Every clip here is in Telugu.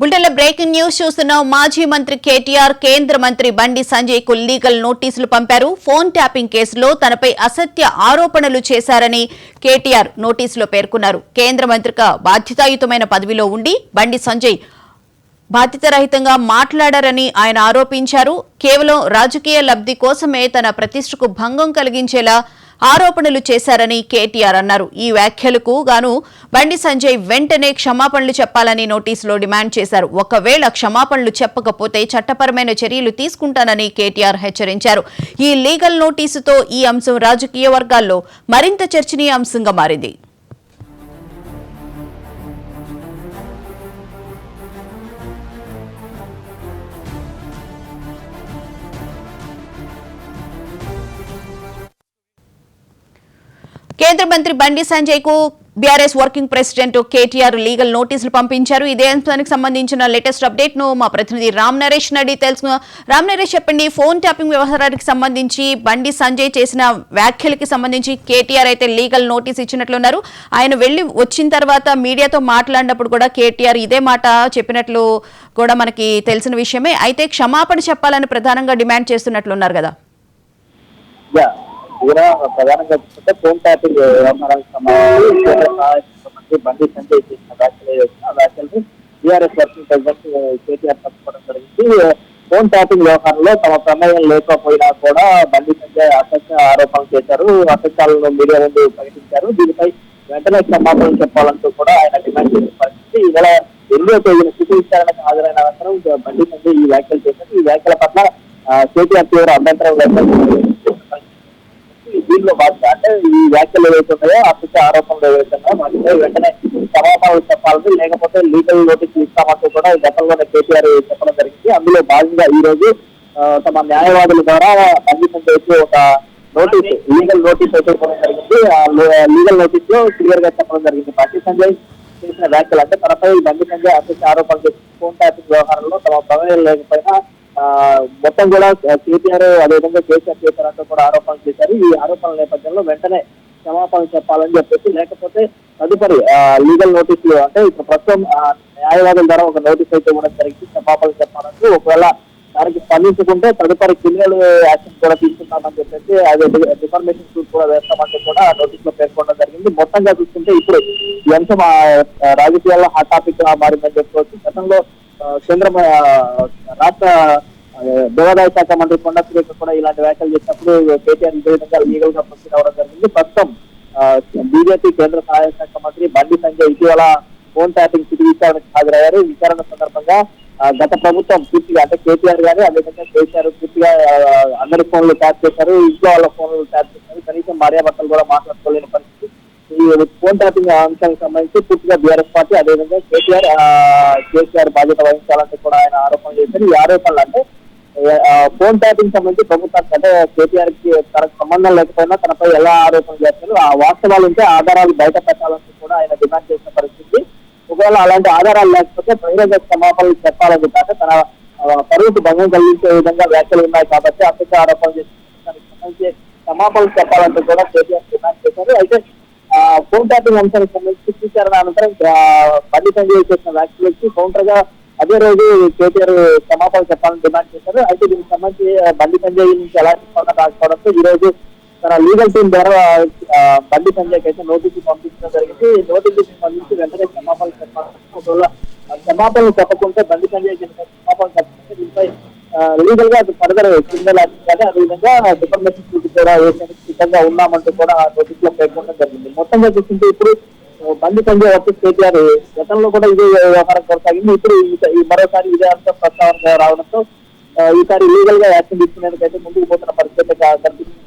బులెటిన్లో బ్రేకింగ్ న్యూస్ చూస్తున్నాం. మాజీ మంత్రి కేటీఆర్ కేంద్ర మంత్రి బండి సంజయ్ కు లీగల్ నోటీసులు పంపారు. ఫోన్ ట్యాపింగ్ కేసులో తనపై అసత్య ఆరోపణలు చేశారని కేటీఆర్ నోటీసులో పేర్కొన్నారు. కేంద్ర మంత్రిగా బాధ్యతాయుతమైన పదవిలో ఉండి బండి సంజయ్ బాధ్యతారహితంగా మాట్లాడారని ఆయన ఆరోపించారు. కేవలం రాజకీయ లబ్ధి కోసమే తన ప్రతిష్టకు భంగం కలిగించేలా ఆరోపణలు చేశారని కేటీఆర్ అన్నారు. ఈ వ్యాఖ్యలకు గాను బండి సంజయ్ వెంటనే క్షమాపణలు చెప్పాలని నోటీసులో డిమాండ్ చేశారు. ఒకవేళ క్షమాపణలు చెప్పకపోతే చట్టపరమైన చర్యలు తీసుకుంటానని కేటీఆర్ హెచ్చరించారు. ఈ లీగల్ నోటీసుతో ఈ అంశం రాజకీయ వర్గాల్లో మరింత చర్చనీయాంశంగా మారింది. కేంద్ర మంత్రి బండి సంజయ్ కు BRS working president KTR legal నోటీసులు పంపించారు. ఇదే అంశానికి సంబంధించిన లేటెస్ట్ అప్డేట్ ను మా ప్రతినిధి రామ్ నరేష్ అడిగి తెలుసుకుందాం. రామ్ నరేష్, చెప్పండి, ఫోన్ ట్యాపింగ్ వ్యవహారానికి సంబంధించి బండి సంజయ్ చేసిన వ్యాఖ్యలకి సంబంధించి కేటీఆర్ అయితే లీగల్ నోటీస్ ఇచ్చినట్లున్నారు. ఆయన వెళ్లి వచ్చిన తర్వాత మీడియాతో మాట్లాడినప్పుడు కూడా కేటీఆర్ ఇదే మాట చెప్పినట్లు కూడా మనకి తెలిసిన విషయమే. అయితే క్షమాపణ చెప్పాలని ప్రధానంగా డిమాండ్ చేస్తున్నట్లున్నారు కదా. ప్రధానంగా చూస్తే ఫోన్ ట్యాపింగ్ వ్యవహారానికి సంబంధించి బండి సంజయ్ చేసిన వ్యాఖ్యలు టీఆర్ఎస్ వర్కింగ్ ప్రెసిడెంట్ కేటీఆర్ తప్పుకోవడం జరిగింది. ఫోన్ ట్యాపింగ్ వ్యవహారంలో తమ ప్రమేయం లేకపోయినా కూడా బండి సంజయ్ అసత్య ఆరోపణలు చేశారు. అసత్యాలను మీడియా ముందు ప్రకటించారు. దీనిపై వెంటనే క్షమాపణలు చెప్పాలంటూ కూడా ఆయన డిమాండ్ చేసిన పరిస్థితి. ఇవాళ 8వ తేదీన సిటీ విచారణకు హాజరైన అనంతరం బండి సంజయ్ ఈ వ్యాఖ్యలు చేశారు. ఈ వ్యాఖ్యల పట్ల కేటీఆర్ తీవ్ర అభ్యంతరం వ్యక్తం దీనిలో బాధ్యత అంటే ఈ వ్యాఖ్యలు ఏవైతున్నాయో అసత్య ఆరోపణలు ఏవైతున్నాయో వాటిపై వెంటనే క్షమాపణలు చెప్పాలని, లేకపోతే లీగల్ నోటీసులు ఇస్తామంటూ కూడా గతంలోనే కేటీఆర్ చెప్పడం జరిగింది. అందులో భాగంగా ఈ రోజు తమ న్యాయవాదుల ద్వారా బండి సంజయ్కి ఒక నోటీస్ లీగల్ నోటీస్ ఇవ్వడం జరిగింది. లీగల్ నోటీస్ లో క్లియర్ గా చెప్పడం జరిగింది. బండి సంజయ్ చేసిన వ్యాఖ్యలు అంటే తనపై బండి సంజయ్ అసత్య ఆరోపణలు చేసి ఫోన్ ట్యాపింగ్ వ్యవహారంలో తమ ప్రమేయం లేకపోయినా మొత్తం కూడా కేటీఆర్ అదేవిధంగా కేసీఆర్ చేశారంటూ కూడా ఆరోపణలు చేశారు. ఈ ఆరోపణల నేపథ్యంలో వెంటనే క్షమాపణలు చెప్పాలని చెప్పేసి, లేకపోతే తదుపరి లీగల్ నోటీసులు అంటే ఇప్పుడు ప్రస్తుతం న్యాయవాదుల ద్వారా ఒక నోటీస్ అయితే ఇవ్వడం జరిగింది క్షమాపణలు చెప్పాలంటూ. ఒకవేళ దానికి స్పందించుకుంటే తదుపరి క్రిమినల్ యాక్షన్ కూడా తీసుకుంటామని చెప్పేసి అదే డిఫర్మేషన్ సూట్ కూడా వేస్తామంటూ కూడా నోటీస్ లో పేర్కొనడం జరిగింది. మొత్తంగా చూస్తుంటే ఇప్పుడు ఈ అంశం రాజకీయాల్లో హాట్ టాపిక్ గా మారిందని చెప్పుకోవచ్చు. గతంలో కేంద్ర రాష్ట్ర దేవాదాయ శాఖ మంత్రి కొండా సురేఖ కూడా ఇలాంటి వ్యాఖ్యలు చేసినప్పుడు కేటీఆర్ ఇదే విధంగా లీగల్ గా ప్రొసీడ్ అవ్వడం జరిగింది. ప్రస్తుతం బీజేపీ కేంద్ర సహాయ శాఖ మంత్రి బండి సంజయ్ ఇటీవల ఫోన్ ట్యాపింగ్ సిటీ విచారణకు హాజరయ్యారు. విచారణ సందర్భంగా గత ప్రభుత్వం పూర్తిగా అంటే కేటీఆర్ గారు అదేవిధంగా కేసీఆర్ పూర్తిగా అందరి ఫోన్లు ట్యాప్ చేశారు, ఇంట్లో వాళ్ళ ఫోన్లు ట్యాప్ చేశారు, కనీసం భార్యాభర్తలు కూడా మాట్లాడుకోలేని పరిస్థితి. ఈ ఫోన్ ట్యాపింగ్ అంశానికి సంబంధించి పూర్తిగా బీఆర్ఎస్ పార్టీ అదేవిధంగా కేసీఆర్ బాధ్యత వహించాలంటే కూడా ఆయన ఆరోపణలు చేశారు. ఈ ఆరోపణలు అంటే ఫోన్ ట్యాపింగ్ సంబంధించి ప్రభుత్వానికి అంటే కేటీఆర్ కి తనకు సంబంధం లేకపోయినా తనపై ఎలా ఆరోపణలు చేస్తారు, ఆ వాస్తవాలు ఉంటే ఆధారాలు బయట పెట్టాలంటూ కూడా ఆయన డిమాండ్ చేసిన పరిస్థితి. ఒకవేళ అలాంటి ఆధారాలు లేకపోతే బహిరంగ క్షమాపణలు చెప్పాలని కాక తన పరువుకు భంగం కలిగించే విధంగా వ్యాఖ్యలు ఉన్నాయి కాబట్టి అసత్య ఆరోపణలు చేసి దానికి సంబంధించి క్షమాపణలు చెప్పాలంటూ కూడా కేటీఆర్ డిమాండ్ చేశారు. అయితే ఫోన్ ట్యాపింగ్ అంశానికి సంబంధించి విచారణ అనంతరం బండి సంజయ్ చేసిన వ్యాఖ్యలకి కౌంటర్ గా అదే రోజు కేటీఆర్ క్షమాపణ చెప్పాలని డిమాండ్ చేశారు. అయితే దీనికి సంబంధించి బండి సంజయ్ నుంచి ఎలాంటి స్పందన రాకపోవడంతో ఈ రోజు తన లీగల్ టీం ద్వారా బండి సంజయ్ అయితే నోటీసు పంపించడం జరిగింది. నోటీసుకి సంబంధించి వెంటనే క్షమాపణలు చెప్పాలని, ఒకవేళ క్షమాపణలు చెప్పకుంటే బండి సంజయ్ క్షమాపణ చెప్పకుంటే దీనిపై లీగల్ గా ఫర్దర్ క్రిమినల్ యాక్షన్ కానీ అదేవిధంగా డిఫర్మేషన్ సూట్ కూడా వేసేందుకు సిద్ధంగా ఉన్నామంటూ కూడా నోటీస్ లో పేర్కొనడం జరిగింది. మొత్తంగా చూస్తుంటే ఇప్పుడు బండి సంజయ్ వర్సెస్ కేటీఆర్ గతంలో కూడా ఇదే వ్యవహారం కొనసాగింది. ఇప్పుడు మరోసారి ఇదే అంశం ప్రస్తావన రావడంతో ఈసారి లీగల్ గా యాక్షన్ తీసుకునేందుకైతే ముందుకు పోతున్న పరిస్థితి కనిపిస్తుంది.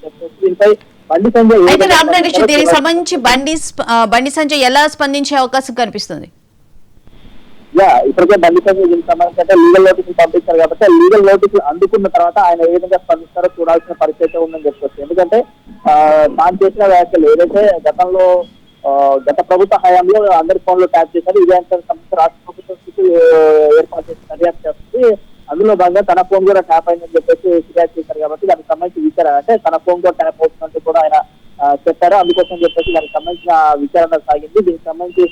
దీనిపై బండి సంజయ్ దీనికి సంబంధించి బండి సంజయ్ ఎలా స్పందించే అవకాశం కనిపిస్తుంది? ఇప్పటికే బండి సంజయ్ దీనికి సంబంధించి అంటే లీగల్ నోటీసులు పంపించారు కాబట్టి లీగల్ నోటీసులు అందుకున్న తర్వాత ఆయన ఏ విధంగా స్పందిస్తారో చూడాల్సిన పరిస్థితి ఉందని చెప్పుకోవచ్చు. ఎందుకంటే తాను చేసిన వ్యాఖ్యలు ఏదైతే గతంలో గత ప్రభుత్వ హయాంలో అందరి ఫోన్లు ట్యాప్ చేశారు, ఇదే అంశానికి సంబంధించి రాష్ట్ర ప్రభుత్వం స్థితి ఏర్పాటు చేసి దర్యాప్తు చేస్తుంది. అందులో భాగంగా తన ఫోన్ కూడా ట్యాప్ అయిందని చెప్పేసి ఫిర్యాదు చేశారు కాబట్టి దానికి సంబంధించి విచారణ అంటే తన ఫోన్ కూడా ట్యాప్ అవుతుందంటూ కూడా ఆయన చెప్పారు. అందుకోసం చెప్పేసి దానికి సంబంధించిన విచారణ సాగింది. దీనికి సంబంధించి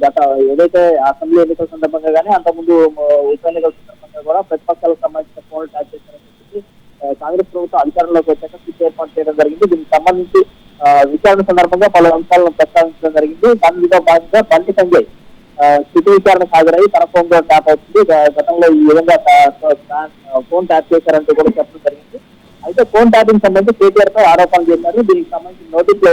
గత ఏదైతే అసెంబ్లీ ఎన్నికల సందర్భంగా కానీ అంతకుముందు ఉప ఎన్నికల సందర్భంగా కూడా ప్రతిపక్షాలకు సంబంధించిన ఫోన్లు ట్యాప్ చేశారని చెప్పి కాంగ్రెస్ ప్రభుత్వం అధికారంలోకి వచ్చాక సిట్ ఏర్పాటు చేయడం జరిగింది. దీనికి సంబంధించి విచారణ సందర్భంగా పలు అంశాలను ప్రస్తావించడం జరిగింది. దానిలో భాగంగా బండి సంజయ్ సిటీ విచారణకు హాజరై తన ఫోన్ కూడా ట్యాప్ అవుతుంది. గతంలో ఈ విధంగా ఫోన్ ట్యాప్ చేశారంటూ కూడా చెప్పడం జరిగింది. అయితే ఫోన్ ట్యాపింగ్ సంబంధించి కేటీఆర్ పై ఆరోపణలు చేశారు. దీనికి సంబంధించి నోటీసులు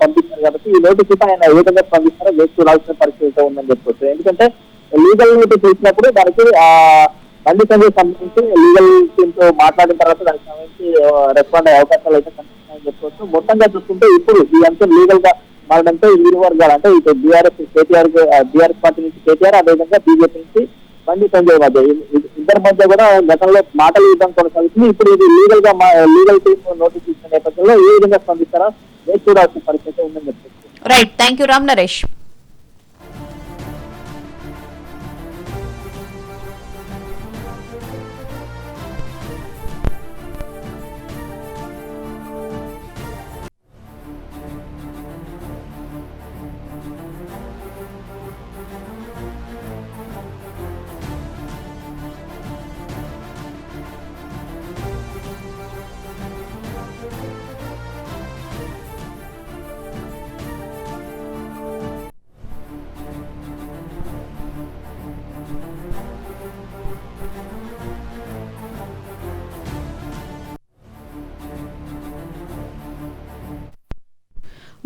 పంపించారు కాబట్టి ఈ నోటీసుపై ఆయన ఏ విధంగా స్పందిస్తారో వేచి చూడాల్సిన పరిస్థితి ఉందని చెప్పొచ్చు. ఎందుకంటే లీగల్ నోటీస్ ఇచ్చినప్పుడు దానికి బండి సంజయ్ సంబంధించి లీగల్ టీమ్ తో మాట్లాడిన తర్వాత దానికి సంబంధించి రెస్పాండ్ అయ్యే అవకాశాలు అయితే కనిపిస్తున్నాయని చెప్పొచ్చు. మొత్తంగా చూసుకుంటే ఇప్పుడు ఈ అంశం లీగల్ గా మారడంతో ఇరు వర్గాలు అంటే ఇటు బీఆర్ఎస్ పార్టీ నుంచి కేటీఆర్, అదేవిధంగా బీజేపీ నుంచి బండి సంజయ్ మధ్య ఇద్దరి మధ్య కూడా గతంలో మాటల యుద్ధం కొనసాగుతుంది. ఇప్పుడు ఇది లీగల్ టీమ్ నోటీస్ ఇచ్చిన నేపథ్యంలో ఏ విధంగా స్పందిస్తారో వేచి చూడాల్సిన పరిస్థితి ఉందని చెప్తున్నారు. Right, thank you Ram Naresh.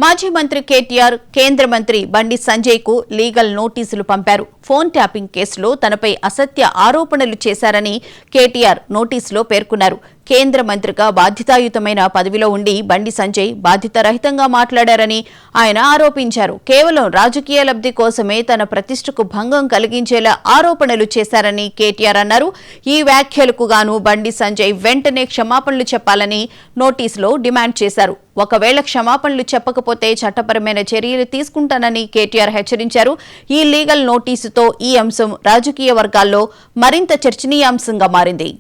మాజీ మంత్రి కేటీఆర్ కేంద్ర మంత్రి బండి సంజయ్ కు లీగల్ నోటీసులు పంపారు. ఫోన్ ట్యాపింగ్ కేసులో తనపై అసత్య ఆరోపణలు చేశారని కేటీఆర్ నోటీసులో పేర్కొన్నారు. కేంద్ర మంత్రిగా బాధ్యతాయుతమైన పదవిలో ఉండి బండి సంజయ్ బాధ్యతారహితంగా మాట్లాడారని ఆయన ఆరోపించారు. కేవలం రాజకీయ లబ్ధి కోసమే తన ప్రతిష్టకు భంగం కలిగించేలా ఆరోపణలు చేశారని కేటీఆర్ అన్నారు. ఈ వ్యాఖ్యలకు గాను బండి సంజయ్ వెంటనే క్షమాపణలు చెప్పాలని నోటీసులో డిమాండ్ చేశారు. ఒకవేళ క్షమాపణలు చెప్పకపోతే చట్టపరమైన చర్యలు తీసుకుంటానని కేటీఆర్ హెచ్చరించారు. ఈ లీగల్ నోటీసుతో ఈ అంశం రాజకీయ వర్గాల్లో మరింత చర్చనీయాంశంగా మారింది.